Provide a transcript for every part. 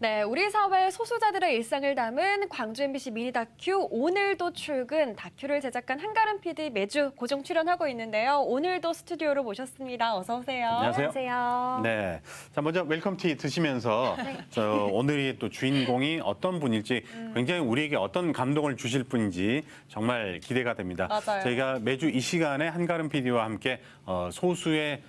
네, 우리 사회 소수자들의 일상을 담은 광주 MBC 미니 다큐 오늘도 출근 다큐를 제작한 한가름 PD 매주 고정 출연하고 있는데요. 오늘도 스튜디오로 모셨습니다. 어서 오세요. 안녕하세요. 네. 자, 먼저 웰컴티 드시면서 오늘이 또 주인공이 어떤 분일지 굉장히 우리에게 어떤 감동을 주실 분인지 정말 기대가 됩니다. 맞아요. 저희가 매주 이 시간에 한가름 PD와 함께 소수의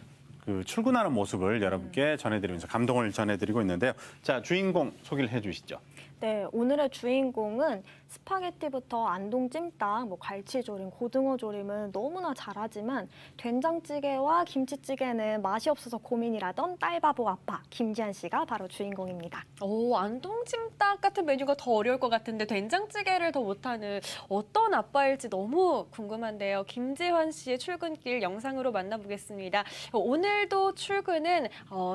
그 출근하는 모습을 여러분께 전해드리면서 감동을 전해드리고 있는데요. 자, 주인공 소개를 해주시죠. 네, 오늘의 주인공은 스파게티부터 안동 찜닭, 갈치조림, 고등어조림은 너무나 잘하지만 된장찌개와 김치찌개는 맛이 없어서 고민이라던 딸바보 아빠 김지한 씨가 바로 주인공입니다. 오, 안동찜닭 같은 메뉴가 더 어려울 것 같은데 된장찌개를 더 못하는 어떤 아빠일지 너무 궁금한데요. 김지환 씨의 출근길 영상으로 만나보겠습니다. 오늘도 출근은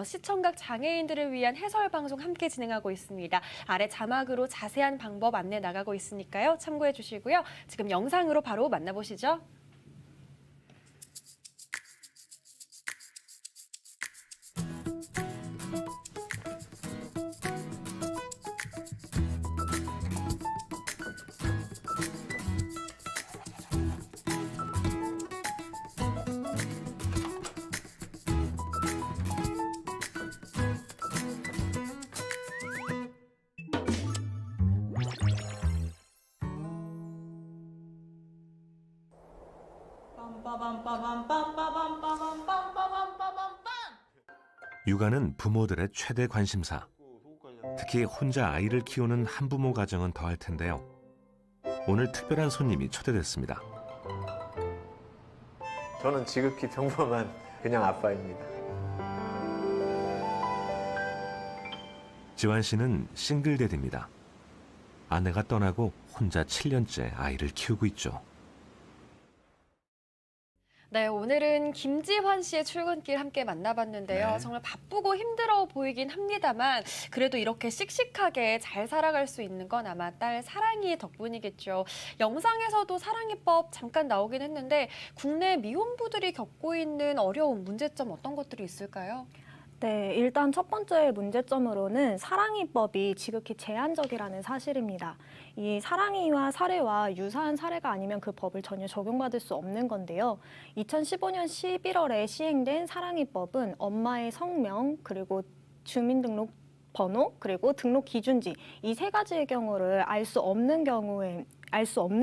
시청각 장애인들을 위한 해설 방송 함께 진행하고 있습니다. 아래 자막으로 자세한 방법 안내 나가고 있으니까요. 참고해 주시고요. 지금 영상으로 바로 만나보시죠. 육아는 부모들의 최대 관심사. 특히 혼자 아이를 키우는 한부모 가정은 더할 텐데요. 오늘 특별한 손님이 초대됐습니다. 저는 지극히 평범한 그냥 아빠입니다. 지환 씨는 싱글데드입니다. 아내가 떠나고 혼자 7년째 아이를 키우고 있죠. 네, 오늘은 김지환 씨의 출근길 함께 만나봤는데요. 네. 정말 바쁘고 힘들어 보이긴 합니다만 그래도 이렇게 씩씩하게 잘 살아갈 수 있는 건 아마 딸 사랑이 덕분이겠죠. 영상에서도 사랑이법 잠깐 나오긴 했는데 국내 미혼부들이 겪고 있는 어려움, 문제점 어떤 것들이 있을까요? 네, 일단 첫 번째 문제점으로는 사랑이법이 지극히 제한적이라는 사실입니다. 이 사랑이와 사례와 유사한 사례가 아니면 그 법을 전혀 적용받을 수 없는 건데요. 2015년 11월에 시행된 사랑이법은 엄마의 성명, 그리고 주민등록 번호, 그리고 등록 기준지 이 세 가지의 경우를 알 수 없는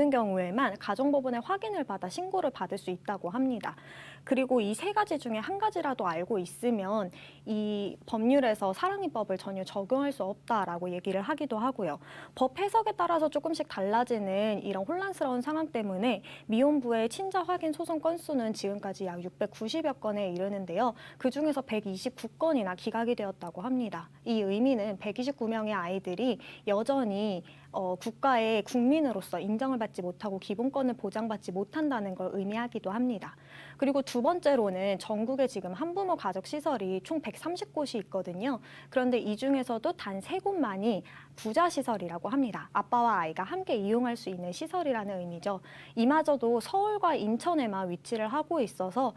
경우에만 가정법원의 확인을 받아 신고를 받을 수 있다고 합니다. 그리고 이 세 가지 중에 한 가지라도 알고 있으면 이 법률에서 사랑이법을 전혀 적용할 수 없다라고 얘기를 하기도 하고요. 법 해석에 따라서 조금씩 달라지는 이런 혼란스러운 상황 때문에 미혼부의 친자 확인 소송 건수는 지금까지 약 690여 건에 이르는데요. 그중에서 129건이나 기각이 되었다고 합니다. 이 의미는 129명의 아이들이 여전히 국가의 국민으로서 인정을 받지 못하고 기본권을 보장받지 못한다는 걸 의미하기도 합니다. 그리고 두 번째로는 전국에 지금 한부모 가족시설이 총 130곳이 있거든요. 그런데 이 중에서도 단 3곳만이 부자시설이라고 합니다. 아빠와 아이가 함께 이용할 수 있는 시설이라는 의미죠. 이마저도 서울과 인천에만 위치를 하고 있어서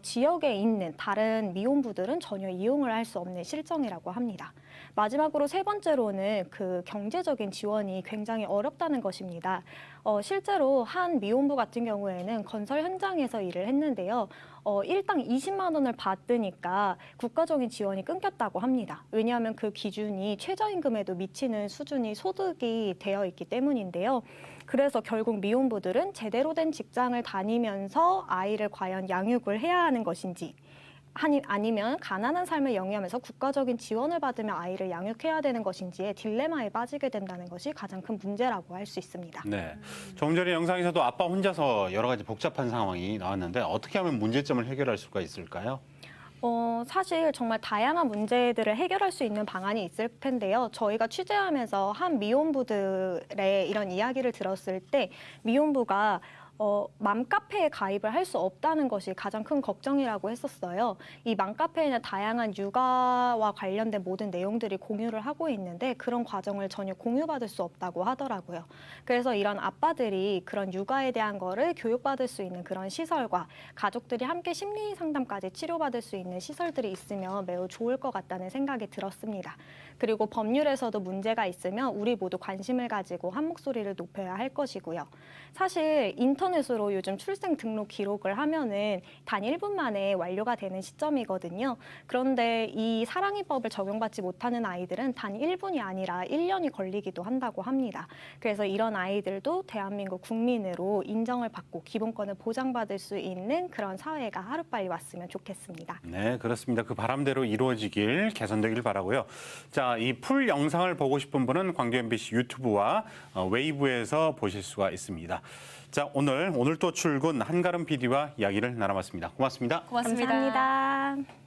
지역에 있는 다른 미혼부들은 전혀 이용을 할 수 없는 실정이라고 합니다. 마지막으로 세 번째로는 그 경제적인 지원이 굉장히 어렵다는 것입니다. 실제로 한 미혼부 같은 경우에는 건설 현장에서 일을 했는데요. 일당 20만 원을 받으니까 국가적인 지원이 끊겼다고 합니다. 왜냐하면 그 기준이 최저임금에도 미치는 수준이 소득이 되어 있기 때문인데요. 그래서 결국 미혼부들은 제대로 된 직장을 다니면서 아이를 과연 양육을 해야 하는 것인지 아니면 가난한 삶을 영위하면서 국가적인 지원을 받으며 아이를 양육해야 되는 것인지의 딜레마에 빠지게 된다는 것이 가장 큰 문제라고 할 수 있습니다. 네. 조금 전에 영상에서도 아빠 혼자서 여러 가지 복잡한 상황이 나왔는데 어떻게 하면 문제점을 해결할 수가 있을까요? 사실 정말 다양한 문제들을 해결할 수 있는 방안이 있을 텐데요. 저희가 취재하면서 한 미혼부들의 이런 이야기를 들었을 때 미혼부가 맘카페에 가입을 할 수 없다는 것이 가장 큰 걱정이라고 했었어요. 이 맘카페에는 다양한 육아와 관련된 모든 내용들이 공유를 하고 있는데 그런 과정을 전혀 공유받을 수 없다고 하더라고요. 그래서 이런 아빠들이 그런 육아에 대한 거를 교육받을 수 있는 그런 시설과 가족들이 함께 심리 상담까지 치료받을 수 있는 시설들이 있으면 매우 좋을 것 같다는 생각이 들었습니다. 그리고 법률에서도 문제가 있으면 우리 모두 관심을 가지고 한 목소리를 높여야 할 것이고요. 사실 인터넷으로 요즘 출생 등록 기록을 하면은 단 1분 만에 완료가 되는 시점이거든요. 그런데 이 사랑이법을 적용받지 못하는 아이들은 단 1분이 아니라 1년이 걸리기도 한다고 합니다. 그래서 이런 아이들도 대한민국 국민으로 인정을 받고 기본권을 보장받을 수 있는 그런 사회가 하루빨리 왔으면 좋겠습니다. 네, 그렇습니다. 그 바람대로 이루어지길 개선되길 바라고요. 자, 이 풀 영상을 보고 싶은 분은 광주 MBC 유튜브와 웨이브에서 보실 수가 있습니다. 자, 오늘 또 출근 한가름 PD와 이야기를 나눠봤습니다. 고맙습니다. 고맙습니다. 감사합니다.